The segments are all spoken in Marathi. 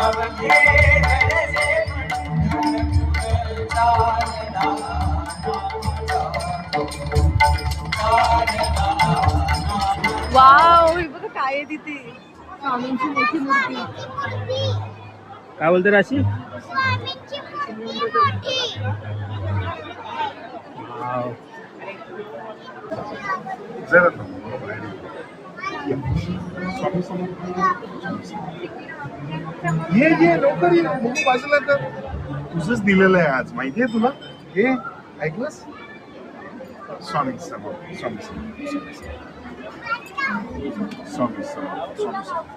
वाव, हे बघा काय आहे तिथे, स्वामींची मोठी मूर्ती. काय बोलते राशी? ये लवकर ये, म्हणून बाजूला कर. तुझंच दिलेलं आहे आज, माहितीये तुला? हे ऐकलंस? स्वामी समर्थ, स्वामी समर्थ, स्वामी समर्थ, स्वामी समर्थ.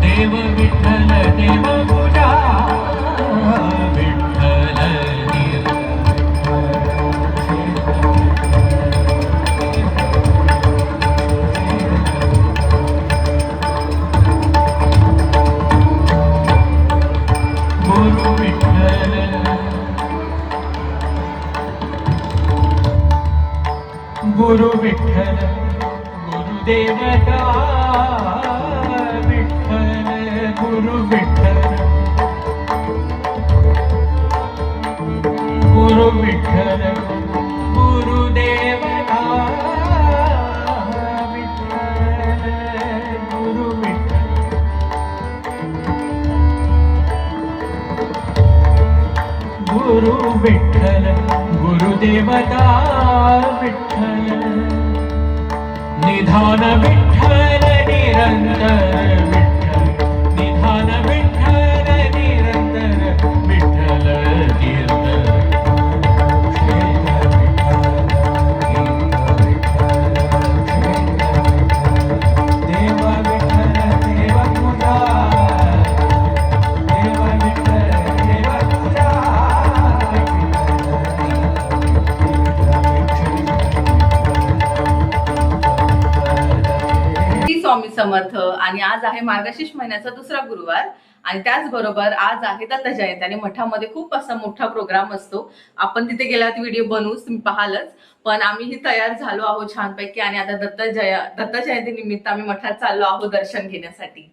देव विठ्ठल देव पूजा विठ्ठल गुरु विठ्ठल गुरु विठ्ठल गुरुदेवता गुरु विठ्ठल गुरु विठ्ठल गुरुदेवता विठ्ठल गुरु विठ्ठल गुरु विठ्ठल गुरुदेवता विठ्ठल निधान विठ्ठल निरंतर निधान विठ्ठल निरंतर विठ्ठल कीर्तन देव विठ्ठल देव पूजा देव विठ्ठल देव पूजा स्वामी समर्थ. आणि आज आहे मार्गशीर्ष महिन्याचा दुसरा गुरुवार आणि त्याचबरोबर आज आहे दत्त जयंती आणि मठामध्ये खूप असा मोठा प्रोग्राम असतो. आपण तिथे गेल्यावर व्हिडिओ बनवूच, तुम्ही पाहालच. पण आम्हीही तयार झालो आहोत छानपैकी आणि आता दत्त जयंती निमित्त आम्ही मठात चाललो आहोत दर्शन घेण्यासाठी.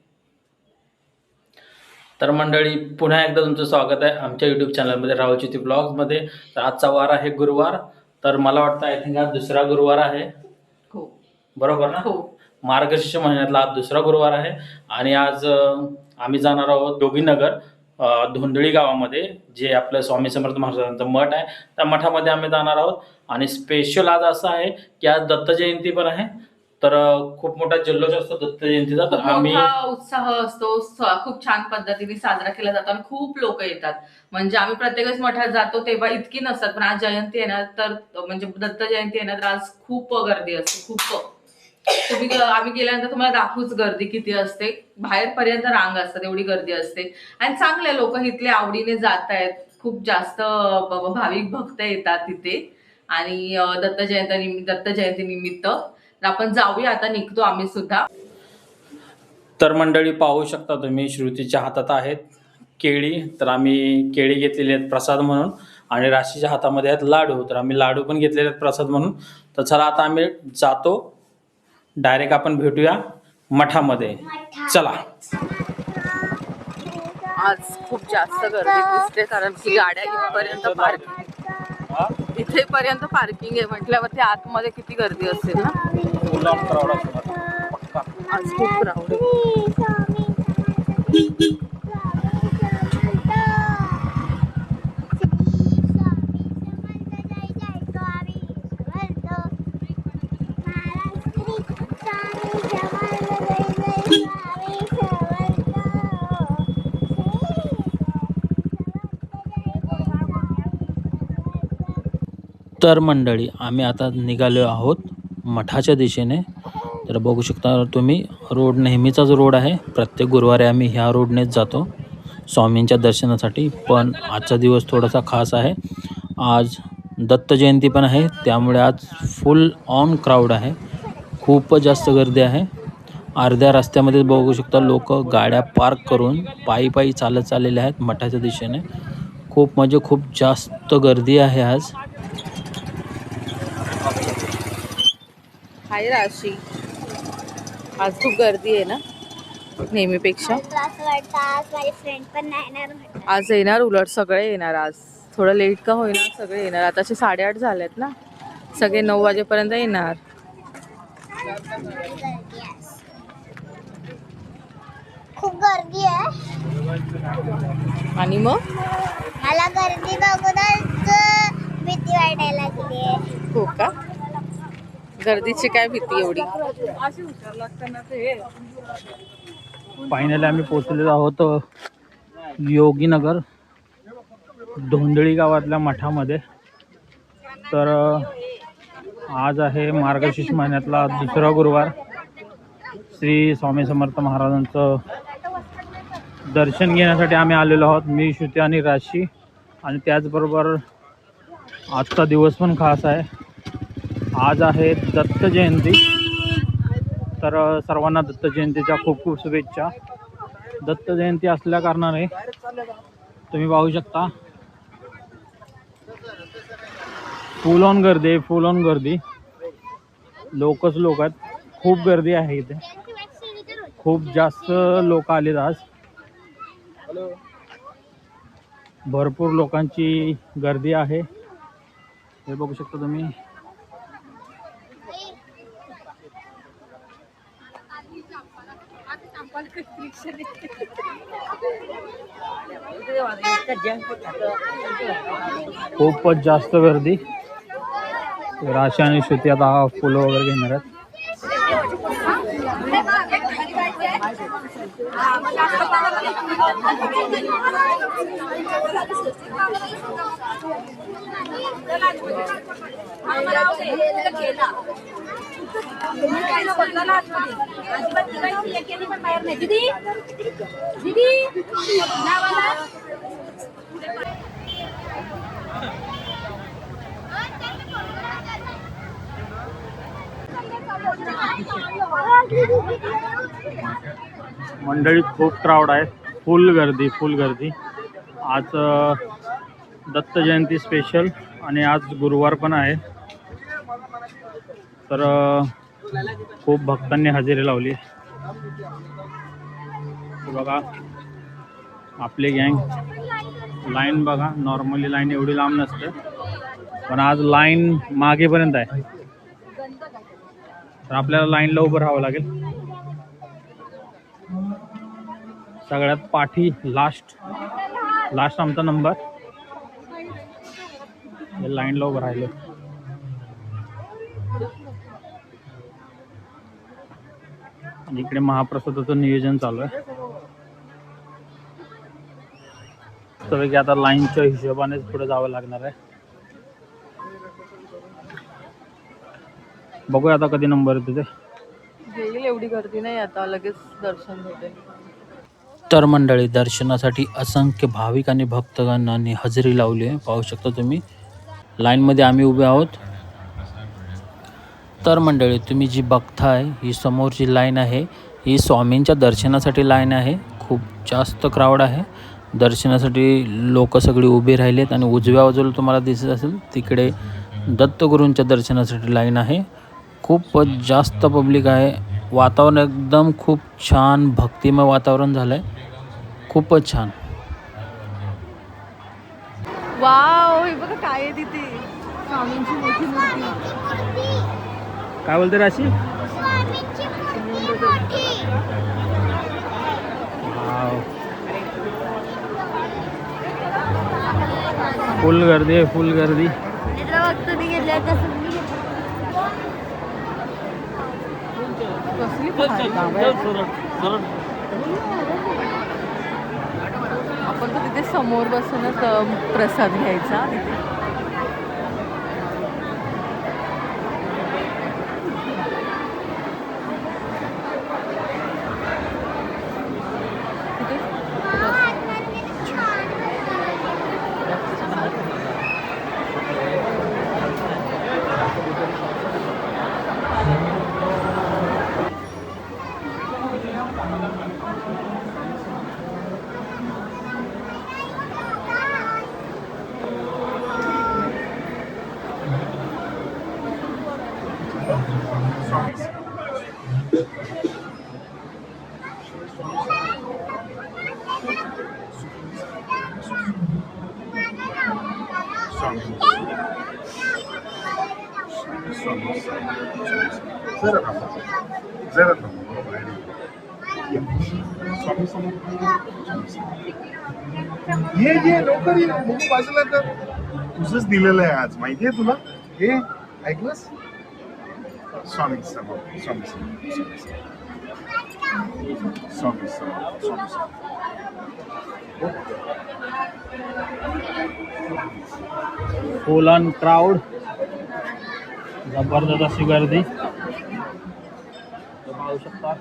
तर मंडळी, पुन्हा एकदा तुमचं स्वागत आहे आमच्या यूट्यूब चॅनलमध्ये राहुलज्योती ब्लॉग्समध्ये. तर आजचा वार आहे गुरुवार. तर मला वाटतं आय थिंक आज दुसरा गुरुवार आहे. हो बरोबर ना? हो. मार्गशीर्ष महिन्यातला आज दुसरा गुरुवार आहे आणि आज आम्ही जाणार आहोत योगीनगर धोंदळी गावामध्ये, जे आपलं स्वामी समर्थ महाराजांचं मठ आहे. त्या मठामध्ये आम्ही जाणार आहोत आणि स्पेशल आज असं आहे की आज दत्त जयंती पण आहे. तर खूप मोठा जल्लोष असतो दत्त जयंतीचा. तर आम्ही उत्साह असतो, खूप छान पद्धतीने साजरा केला जातो आणि खूप लोक येतात. म्हणजे आम्ही प्रत्येकच मठात जातो तेव्हा इतकी नसतात, पण आज जयंती येणार तर म्हणजे दत्त जयंती येणार तर आज खूप गर्दी असते. खूप आम्ही गेल्यानंतर तुम्हाला दाखवूच गर्दी किती असते. बाहेर पर्यंत रांग असतात, एवढी गर्दी असते. आणि चांगले लोक इथले आवडीने जात आहेत. खूप जास्त भाविक भक्त येतात तिथे आणि दत्त जयंती निमित्त आपण जाऊया. आता निघतो आम्ही सुद्धा. तर मंडळी, पाहू शकता तुम्ही श्रुतीच्या हातात आहेत केळी. तर आम्ही केळी घेतलेली आहेत प्रसाद म्हणून आणि राशीच्या हातामध्ये आहेत लाडू. तर आम्ही लाडू पण घेतलेले आहेत प्रसाद म्हणून. तर चला आता आम्ही जातो, डायरेक्ट आपण भेटूया मठामध्ये. चला. आज खूप जास्त गर्दी दिसते कारण की गाड्या इथेपर्यंत पार्किंग आहे म्हटल्यावरती आतमध्ये किती गर्दी असेल ना. आज खूप क्राऊड आहे. तर मंडळी, आम्ही आता निघालो आहोत मठाच्या दिशेने. तर बघू शकता तुम्ही, रोड नेहमीचाच रोड आहे. प्रत्येक गुरुवारी आम्ही ह्या रोडनेच जातो स्वामींच्या दर्शनासाठी. पण आजचा दिवस थोडासा खास आहे. आज दत्त जयंती पण आहे, त्यामुळे आज फुल ऑन क्राऊड आहे. खूपच जास्त गर्दी आहे. अर्ध्या रस्त्यामध्ये बघू शकता लोक गाड्या पार्क करून पायी पायी चालत चाललेले आहेत मठाच्या दिशेने. खूप म्हणजे खूप जास्त गर्दी आहे आज. हाय राशी. आज खूप गर्दी आहे ना नेहमीपेक्षा. असं वाटतं आज माझी फ्रेंड पण नाही येणार म्हटलं. आज येणार, उलट सगळे येणार आज. थोडं लेट का होईना सगळे येणार. आताचे 8:30 झालेत ना, सगळे 9 वाजेपर्यंत येणार. खूप गर्दी आहे. आणि मग मला गर्दी बघूनच भीती वाटायला लागली आहे. हो का, गर्दीची काय भीती एवढी? फायनली आम्ही पोचलेलो आहोत योगीनगर धोंदळी गावातल्या मठामध्ये. तर आज आहे मार्गशीर्ष महिन्यातला दुसरा गुरुवार. श्री स्वामी समर्थ महाराजांचं दर्शन घेण्यासाठी आम्ही आलेलो आहोत, मी, श्रुती आणि राशी. आणि त्याचबरोबर आजचा दिवस पण खास आहे. आज आहे दत्त जयंती. तर सर्वांना दत्त जयंतीच्या खूप खूप शुभेच्छा. दत्त जयंती असल्या कारणाने तुम्ही पाहू शकता फुल ऑन गर्दी, फुल ऑन गर्दी. लोकच लोक आहेत, खूप गर्दी आहे इथे. खूप जास्त लोक आलेत आज. भरपूर लोकांची गर्दी आहे, हे बघू शकता तुम्ही. खूपच जास्त गर्दी. राशी आणि श्रुती आता फुलं वगैरे घेणार आहेत. मंडळी खूप क्राऊड आहे, फुल गर्दी, फुल गर्दी. आज दत्त जयंती स्पेशल आणि आज गुरुवार पण आहे. तर खूप भक्तांनी हजेरी लावली. बघा आपली गँग. लाईन बघा, नॉर्मली लाईन एवढी लांब नसते, पण आज लाईन मागेपर्यंत आहे. तर आपल्याला लाईनला उभं राहावं लागेल. सगळ्यात पाठी लास्ट आमचा नंबर. लाईनला उभं राहिलो. आणि इकडे महाप्रसादाचं नियोजन चालू आहे. तर आता लाईनच्या हिशोबानेच पुढे जावं लागणार आहे. बघूया आता कधी नंबर येतो ते. येईल, एवढी गर्दी नाही आता, लगेच दर्शन होते. तर मंडळी, दर्शनासाठी असंख्य भाविक आणि भक्तगणांनी हजेरी लावली आहे, पाहू शकता तुम्ही. लाईनमध्ये आम्ही उभे आहोत. तर मंडळी, तुम्ही जी बघताय ही समोरची लाईन आहे, ही स्वामींच्या दर्शनासाठी लाईन आहे. खूप जास्त क्राऊड आहे. दर्शनासाठी लोक सगळी उभी राहिलेत. आणि उजव्या बाजूला तुम्हाला दिसत असेल तिकडे दत्तगुरूंच्या दर्शनासाठी लाईन आहे. खूपच जास्त पब्लिक आहे. वातावरण एकदम खूप छान भक्तिमय वातावरण झालं आहे. खूपच छान. वाव, हे बघा काय आहे तिथे, स्वामींची मोठी मूर्ती. काय बोलते राशी? फुल गर्दी आहे, फुल गर्दी. आपण तर तिथे समोर बसूनच प्रसाद घ्यायचा. जरा थांबा. जरा थांबा. ये. स्वामी समर्थ. ये लवकर ये. बघू बाजूला कर. तुझंच दिलेलं आहे आज, माहितीये तुला? हे ऐकलंस? स्वामी समर्थ. स्वामी समर्थ. स्वामी समर्थ. स्वामी समर्थ. फुल ऑन क्राऊड, जबरदस्त अशी गर्दी पाहू शकता.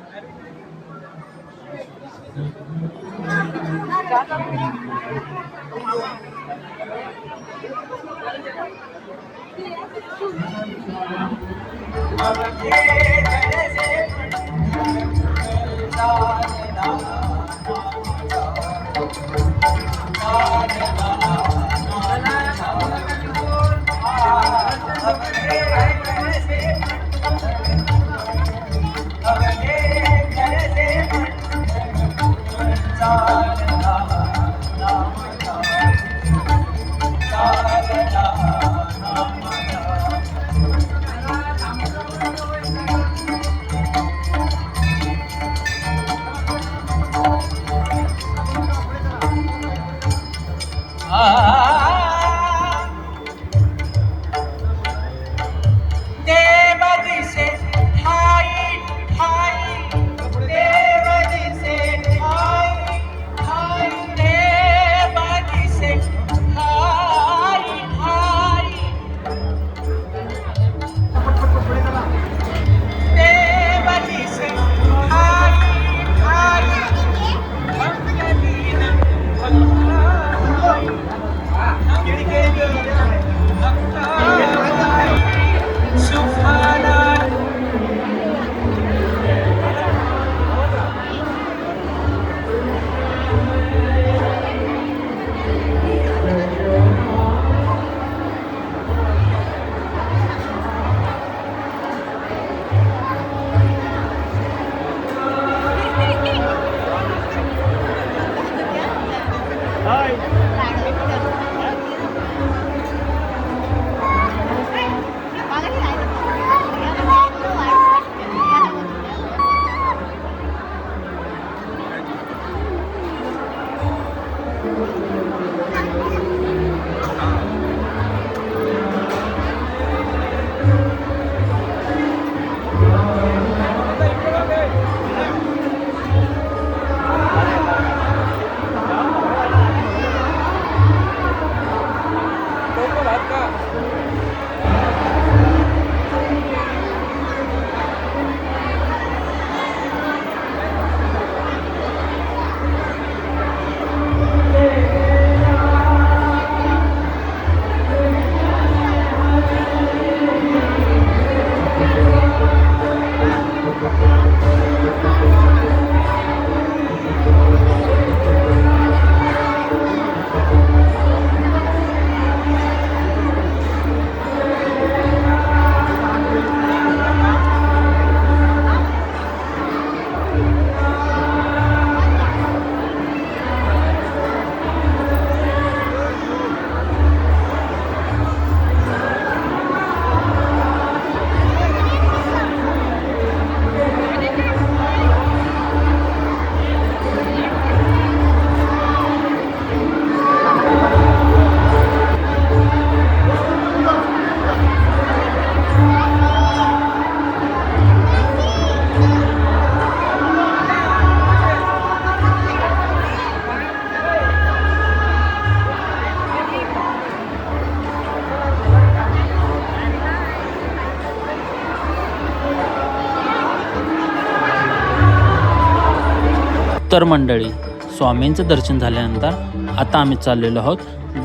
तर मंडळी, स्वामींचं दर्शन झाल्यानंतर आता आम्ही चाललेलो आहोत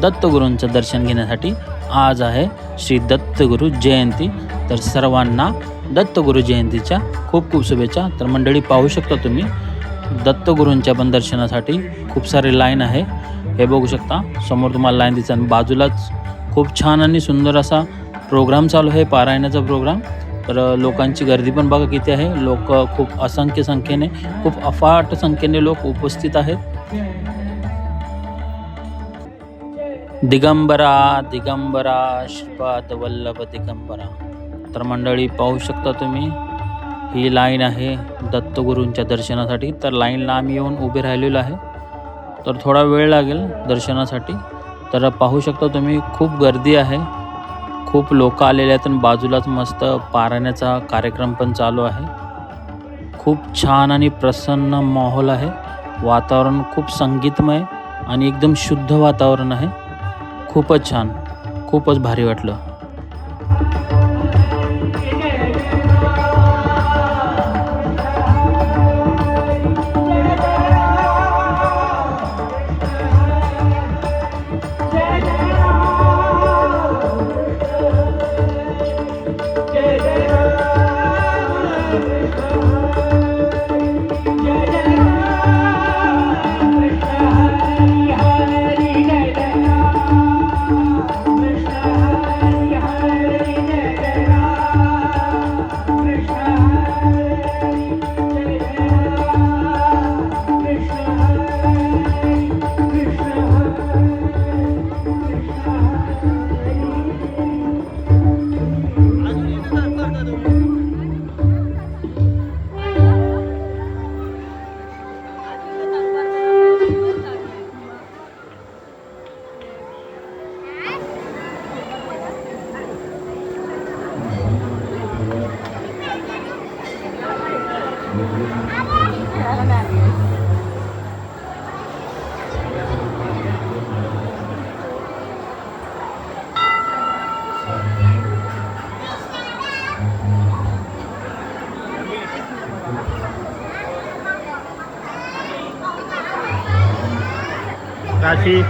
दत्तगुरूंचं दर्शन घेण्यासाठी. आज आहे श्री दत्तगुरू जयंती, तर सर्वांना दत्तगुरू जयंतीच्या खूप खूप शुभेच्छा. तर मंडळी पाहू शकता तुम्ही दत्तगुरूंच्या पण दर्शनासाठी खूप सारे लाईन आहे. हे बघू शकता समोर तुम्हाला लाईन दिसते आणि बाजूलाच खूप छान आणि सुंदर असा प्रोग्राम चालू आहे, पारायणाचा प्रोग्राम. तर लोकांची गर्दी पण बघा किती आहे. लोक खूप असंख्य संख्येने, खूप अफाट संख्येने लोक उपस्थित आहेत. दिगंबरा दिगंबरा श्रीपाद वल्लभ दिगंबरा. तर मंडळी पाहू शकता तुम्ही, ही लाईन आहे दत्तगुरूंच्या दर्शनासाठी. तर लाईनला आम्ही येऊन उभे राहिलेलो आहे. तर थोडा वेळ लागेल दर्शनासाठी. तर पाहू शकता तुम्ही, खूप गर्दी आहे, खूप लोक आलेले आहेत आणि बाजूलाच मस्त पारायणाचा कार्यक्रम पण चालू आहे. खूप छान आणि प्रसन्न माहोल आहे. वातावरण खूप संगीतमय आणि एकदम शुद्ध वातावरण आहे. खूपच छान, खूपच भारी वाटलं. काशी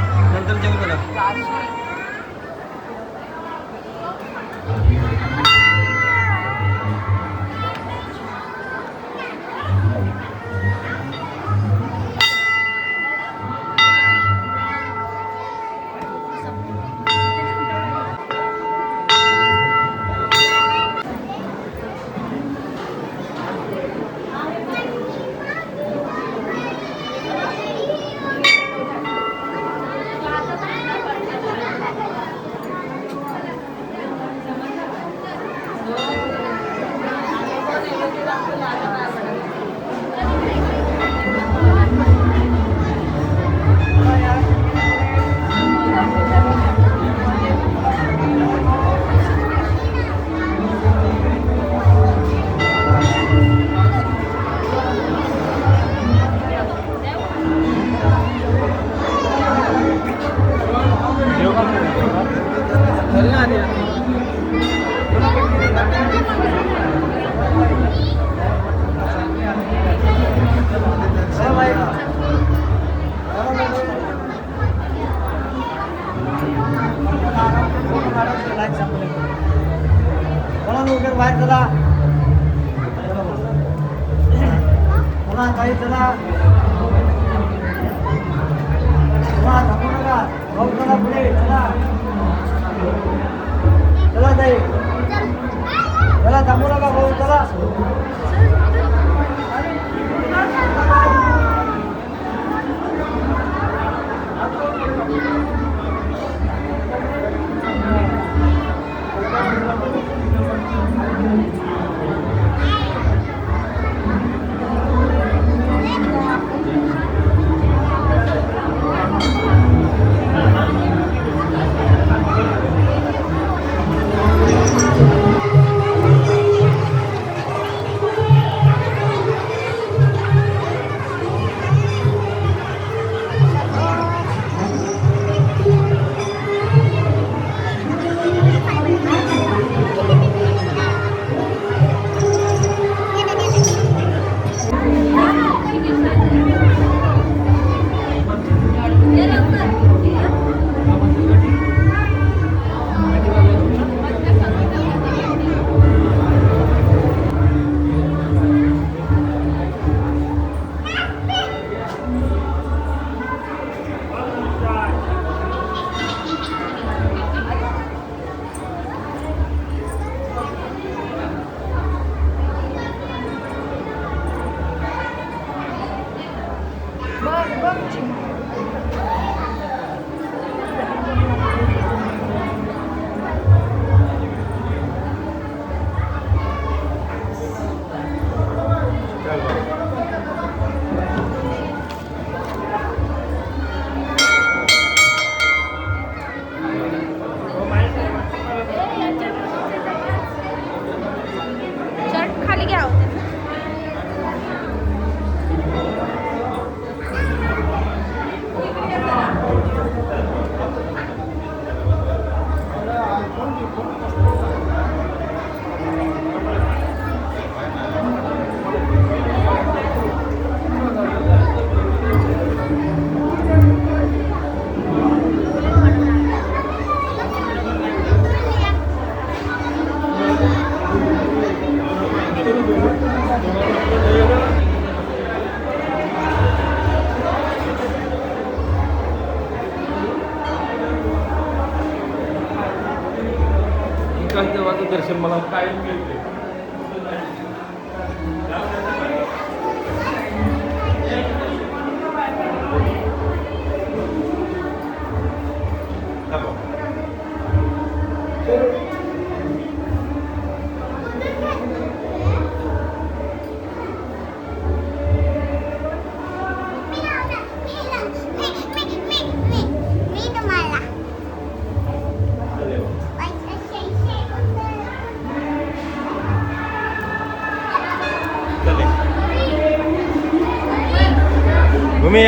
बाहेर चला, चला ताई चला, चला थांबू नका, भाऊ चला पुढे चला, चला ताई चला, थांबू नका भाऊ चला. एकाच देवाचं दर्शन मला कायम मिळते. मी तुम्हाला तुम्ही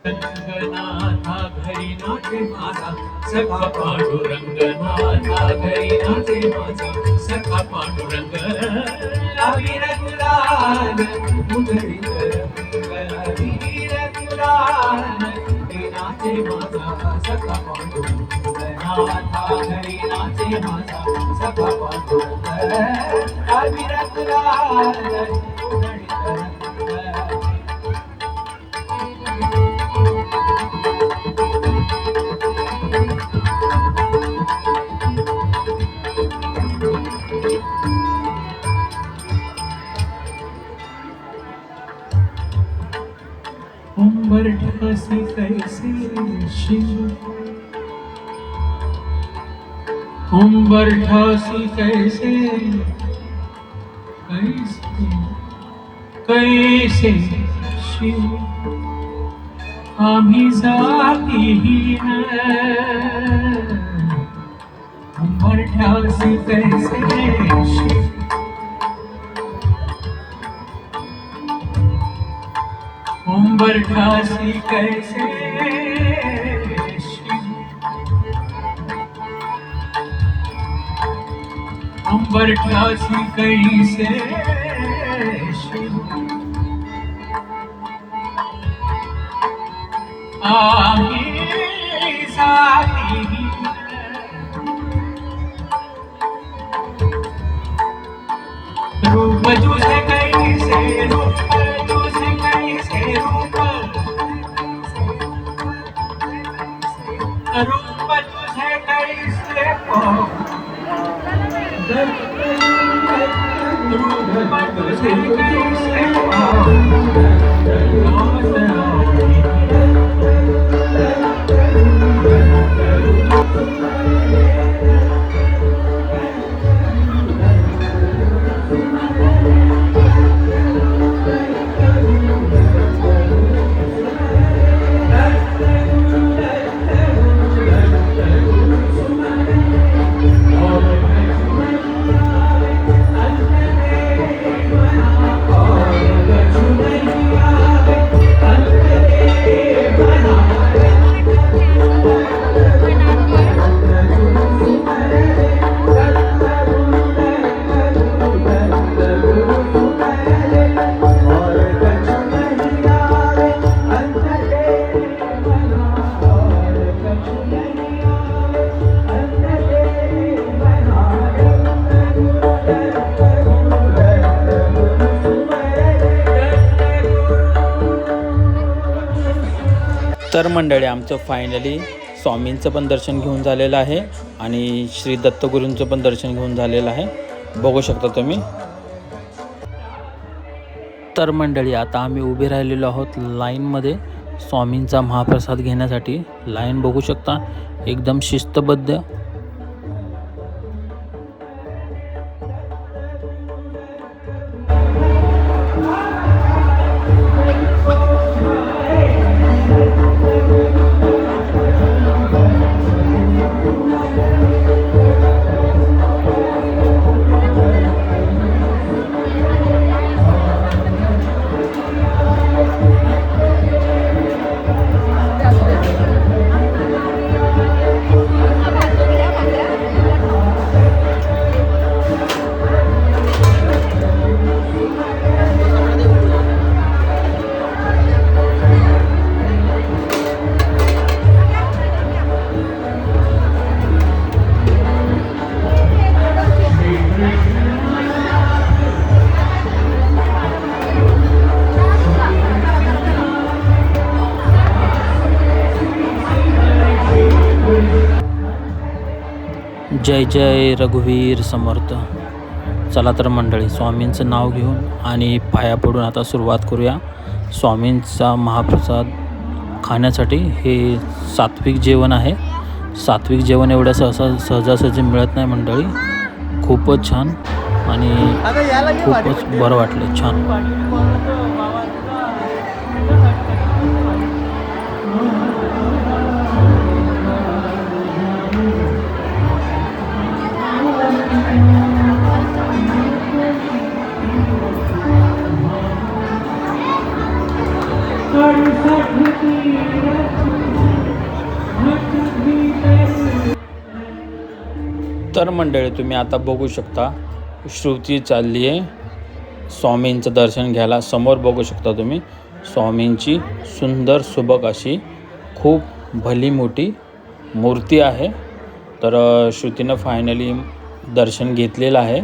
रंगनाथा घरी नाचे माझा सखा पांडुरंगनाथा घरी नाचे माझा सखा पांडुरंग वीर गुलाल उधळीत रंग वीर गुलाल नाचे माझा सखा पांडुरंगनाथा घरी नाचे माझा सखा पांडुरंग वीर गुलाल उधळीत रंग. उंबरठासी कैसे शिव उंबरठासी कैसे कैसे कैसे शिव आम्ही जातीहीन उंबरठासी कैसे शिव उंबरठासी कैसे शिव उंबरठासी कैसे शिव आम्ही जातीहीन रूप तुझे कैसे रूप तुझे कैसे रूप रूप तुझे कैसे रूप तुझे कैसे तर मंडळी आमचं फायनली स्वामींचं पण दर्शन घेऊन झालेलं आहे आणि श्री दत्तगुरूंचं पण दर्शन घेऊन झालेलं आहे, बघू शकता तुम्ही. तर मंडळी आता आम्ही उभे राहिलेलो आहोत लाईनमध्ये स्वामींचा महाप्रसाद घेण्यासाठी. लाईन बघू शकता एकदम शिस्तबद्ध. जय जय रघुवीर समर्थ. चला तर मंडळी, स्वामींचं नाव घेऊन आणि पाया पडून आता सुरुवात करूया स्वामींचा महाप्रसाद खाण्यासाठी. हे सात्विक जेवण आहे. सात्विक जेवण एवढ्या सहजासहजी मिळत नाही मंडळी. खूपच छान आणि खूपच बरं वाटलं, छान. तर मंडळी, तुम्ही आता बघू शकता श्रुती चालली आहे स्वामींचं दर्शन घ्यायला. समोर बघू शकता तुम्ही स्वामींची सुंदर सुबक अशी खूप भली मोठी मूर्ती आहे. तर श्रुतीनं फायनली दर्शन घेतलेलं आहे.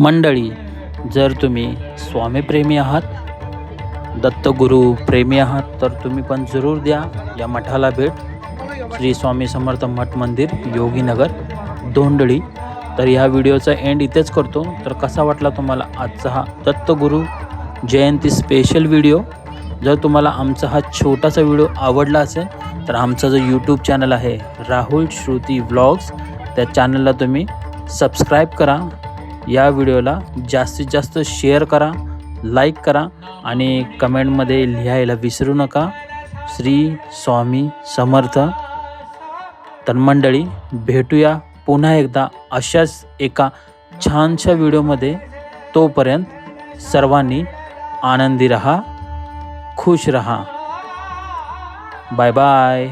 मंडळी, जर तुम्ही स्वामीप्रेमी आहात, दत्तगुरू प्रेमी आहात, तर तुम्ही पण जरूर द्या या मठाला भेट. श्री स्वामी समर्थ मठ मंदिर, योगीनगर, धोंडळी. तर ह्या व्हिडिओचा एंड इथेच करतो. तर कसा वाटला तुम्हाला आजचा हा दत्तगुरू जयंती स्पेशल व्हिडिओ? जर तुम्हाला आमचा हा छोटासा व्हिडिओ आवडला असेल तर आमचा जो यूट्यूब चॅनल आहे राहुल श्रुती व्लॉग्स, त्या चॅनलला तुम्ही सबस्क्राईब करा. या व्हिडिओला जास्तीत जास्त शेअर करा, लाईक करा आणि कमेंटमध्ये लिहायला विसरू नका. श्री स्वामी समर्थ. तर मंडळी, भेटूया पुन्हा एकदा अशाच एका छानशा व्हिडिओमध्ये. तोपर्यंत सर्वांनी आनंदी रहा, खुश रहा. Bye bye.